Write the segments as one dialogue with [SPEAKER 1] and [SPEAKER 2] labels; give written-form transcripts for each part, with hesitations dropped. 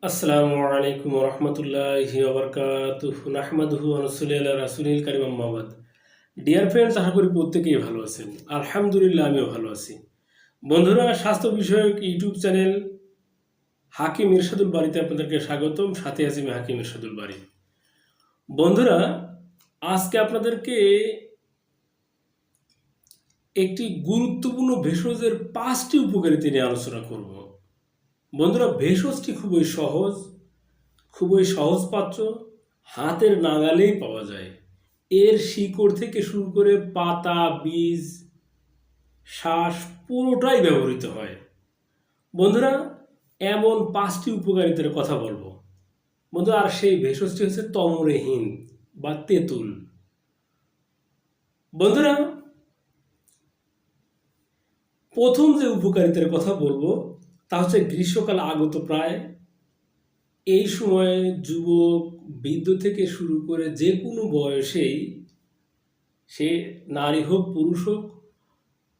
[SPEAKER 1] আসসালামু আলাইকুম রহমতুল্লাহি ওবরকাতুহু নাহমাদুহু ওয়া নুসাল্লি আলা রাসূলিল কারীম আম্মা বাদ। ডিয়ার ফ্রেন্ডস, আশা করি প্রত্যেকেই ভালো আছেন। আলহামদুলিল্লাহ, আমিও ভালো আছি। বন্ধুরা, স্বাস্থ্য বিষয়ক ইউটিউব চ্যানেল হাকিম ইরশাদুল বারীতে আপনাদেরকে স্বাগতম। সাথে আছি আমি হাকিম ইরশাদুল বারী। বন্ধুরা, আজকে আপনাদেরকে একটি গুরুত্বপূর্ণ ভেষজের 5টি উপকারিতা নিয়ে আলোচনা করব। বন্ধুরা, ভেষজটি খুবই সহজপাচ্য, হাতের নাগালেই পাওয়া যায়। এর শিকড় থেকে শুরু করে পাতা, বীজ, শ্বাস পুরোটাই ব্যবহৃত হয়। বন্ধুরা, এমন 5টি উপকারিতার কথা বলবো। বন্ধুরা, আর সেই ভেষজটি হচ্ছে তমরে হিন্দ বা তেঁতুল। বন্ধুরা, প্রথম যে উপকারিতার কথা বলবো তা হচ্ছে গ্রীষ্মকাল আগত প্রায়। এই সময়ে যুবক, বৃদ্ধ থেকে শুরু করে যে কোনো বয়সেই, সে নারী হোক পুরুষ হোক,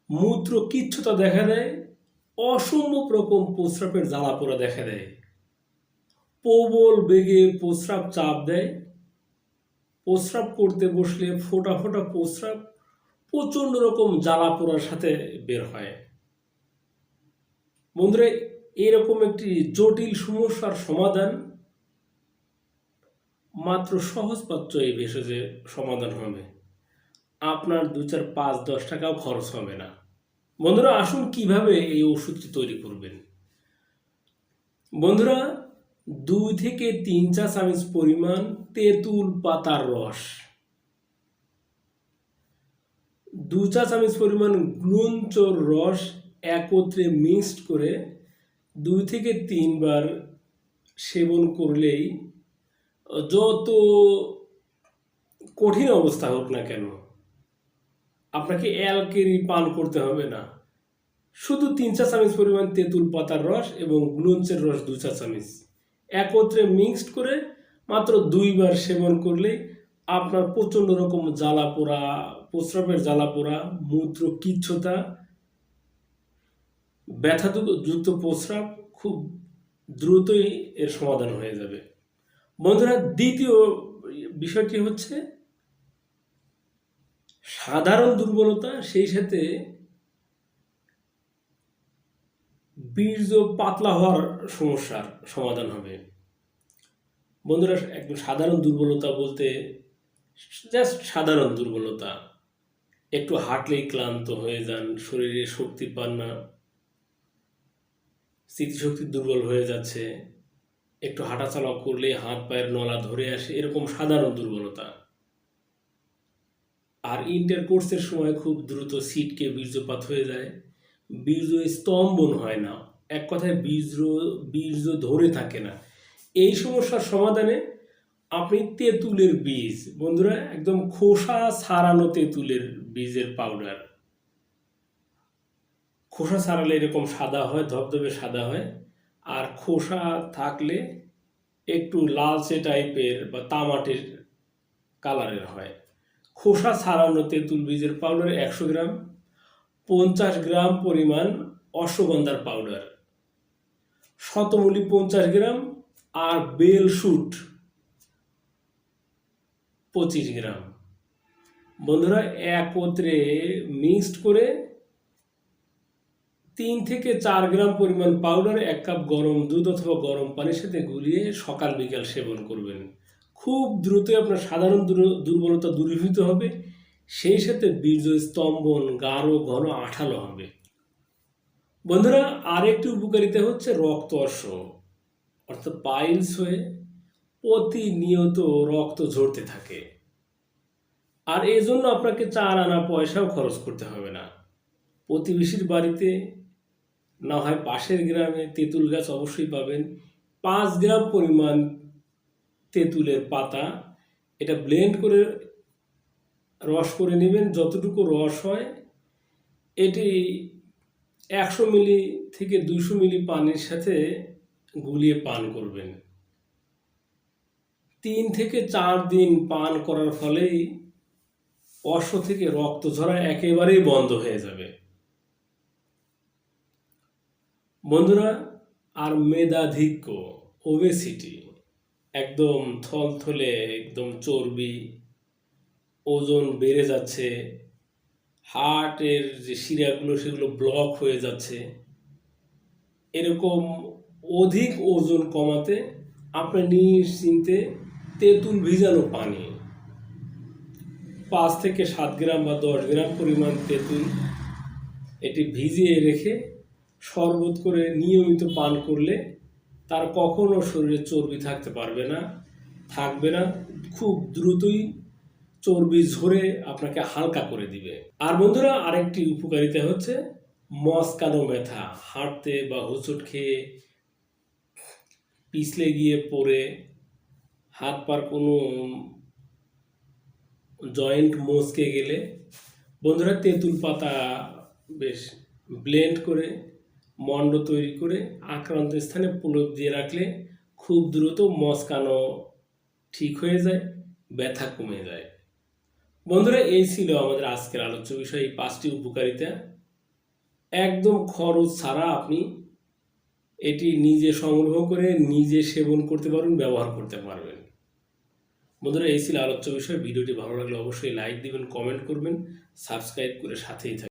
[SPEAKER 1] মূত্র কিচ্ছুতা দেখা দেয়, অসম্ভব রকম প্রস্রাবের জ্বালাপোড়া দেখা দেয়, প্রবল বেগে প্রস্রাব চাপ দেয়, প্রস্রাব করতে বসলে ফোঁটা ফোঁটা প্রস্রাব প্রচণ্ড রকম জ্বালাপোড়ার সাথে বের হয়। বন্ধুরা, এরকম একটি জটিল সমস্যার সমাধান মাত্র সহজপাচ্য এই ভেষজে সমাধান হবে। আপনার 2, 4, 5, 10 টাকাও খরচ হবে না। বন্ধুরা, আসুন কিভাবে এই ওষুধটি তৈরি করবেন। বন্ধুরা, 2 থেকে 3 চা চামচ পরিমাণ তেঁতুল পাতার রস, 2 চা চামচ পরিমাণ গুলঞ্চর রস একত্রে মিক্সড করে 2 থেকে 3 বার সেবন করলেই যত কঠিন অবস্থা হোক না কেন, আপনাকে অ্যালকেরি পান করতে হবে না। শুধু 3 চা চামচ পরিমাণ তেঁতুল পাতার রস এবং গুলঞ্চের রস 2 চা চামচ একত্রে মিক্সড করে মাত্র 2 বার সেবন করলেই আপনার প্রচণ্ড রকম জ্বালাপোড়া, প্রস্রাবের জ্বালাপোড়া, মূত্র কিচ্ছুতা, ব্যথাযুক্ত প্রস্রাব খুব দ্রুতই এর সমাধান হয়ে যাবে। বন্ধুরা, দ্বিতীয় বিষয়টি হচ্ছে সাধারণ দুর্বলতা, সেই সাথে বীর্য পাতলা হওয়ার সমস্যার সমাধান হবে। বন্ধুরা, একদম সাধারণ দুর্বলতা বলতে জাস্ট সাধারণ দুর্বলতা, একটু হাঁটলেই ক্লান্ত হয়ে যান, শরীরে শক্তি পান না, স্মৃতিশক্তি দুর্বল হয়ে যাচ্ছে, একটু হাঁটাচলা করলে হাত পায়ের নলা ধরে আসে, এরকম সাধারণ দুর্বলতা। আর ইন্টারকোর্সের সময় খুব দ্রুত ছিটকে বীর্যপাত হয়ে যায়, বীর্য স্তম্ভন হয় না, এক কথায় বীর্য ধরে থাকে না। এই সমস্যার সমাধানে আপনি তেঁতুলের বীজ, বন্ধুরা, একদম খোসা ছাড়ানো তেঁতুলের বীজের পাউডার, খোসা ছাড়ালে এরকম সাদা হয়, ধবধবে সাদা হয়, আর খোসা থাকলে একটু লালচে টাইপের বা তামাটের কালারের হয়। খোসা ছাড়ানো তেঁতুল বীজের পাউডার 100 গ্রাম, 50 গ্রাম পরিমাণ অশ্বগন্ধার পাউডার, শতমূলী 50 গ্রাম, আর বেল শুট 25 গ্রাম। বন্ধুরা, একত্রে মিক্সড করে 3 থেকে 4 গ্রাম পরিমাণ পাউডার 1 কাপ গরম দুধ অথবা গরম পানির সাথে গুলিয়ে সকাল বিকাল সেবন করবেন। খুব দ্রুতই আপনার সাধারণ দুর্বলতা দূরীভূত হবে, সেই সাথে বীর্য স্তম্ভন গাঢ় ঘন আঠালো হবে। বন্ধুরা, আরেকটি উপকারিতা হচ্ছে রক্ত অর্শ, অর্থাৎ পাইলস হয়ে প্রতিনিয়ত রক্ত ঝরতে থাকে, আর এই জন্য আপনাকে 4 আনা পয়সাও খরচ করতে হবে না। প্রতিবেশীর বাড়িতে, না হয় পাশের গ্রামে তেঁতুল গাছ অবশ্যই পাবেন। 5 গ্রাম পরিমাণ তেঁতুলের পাতা, এটা ব্লেন্ড করে রস করে নেবেন। যতটুকু রস হয় এটি 100 মিলি থেকে 200 মিলি পানির সাথে গুলিয়ে পান করবেন। 3 থেকে 4 দিন পান করার ফলেই অশ্ব থেকে রক্ত ঝরা একেবারেই বন্ধ হয়ে যাবে। বন্ধুরা, আর মেধাধিক্য, ওবেসিটি, একদম থলথলে, একদম চর্বি, ওজন বেড়ে যাচ্ছে, হার্টের যে শিরাগুলো সেগুলো ব্লক হয়ে যাচ্ছে, এরকম অধিক ওজন কমাতে আপনি নিশ্চিন্তে তেঁতুল ভিজানো পানি 5 থেকে 7 গ্রাম বা 10 গ্রাম পরিমাণ তেঁতুল এটি ভিজিয়ে রেখে শরবত করে নিয়মিত পান করলে তার কখনো শরীরে চর্বি থাকবে না, খুব দ্রুতই চর্বি ঝরে আপনাকে হালকা করে দিবে। আর বন্ধুরা, আরেকটি উপকারিতা হচ্ছে মস্কানো ব্যথা, হাঁটতে বা হোঁচট খেয়ে পিছলে গিয়ে পড়ে হাত পার কোনো জয়েন্ট মচকে গেলে বন্ধুরা তেঁতুল পাতা বেশ ব্লেন্ড করে মণ্ড তৈরি করে আক্রান্ত স্থানে প্রলেপ দিয়ে রাখলে খুব দ্রুত মচকানো ঠিক হয়ে যায়, ব্যথা কমে যায়। বন্ধুরা, এই ছিল আমাদের আজকের আলোচ্য বিষয়, এই 5টি উপকারিতা। একদম খরচ ছাড়া আপনি এটি নিজে সংগ্রহ করে নিজে সেবন করতে পারবেন, ব্যবহার করতে পারবেন। বন্ধুরা, এই ছিল আলোচ্য বিষয়। ভিডিওটি ভালো লাগলে অবশ্যই লাইক দিবেন, কমেন্ট করবেন, সাবস্ক্রাইব করে সাথেই থাকবেন।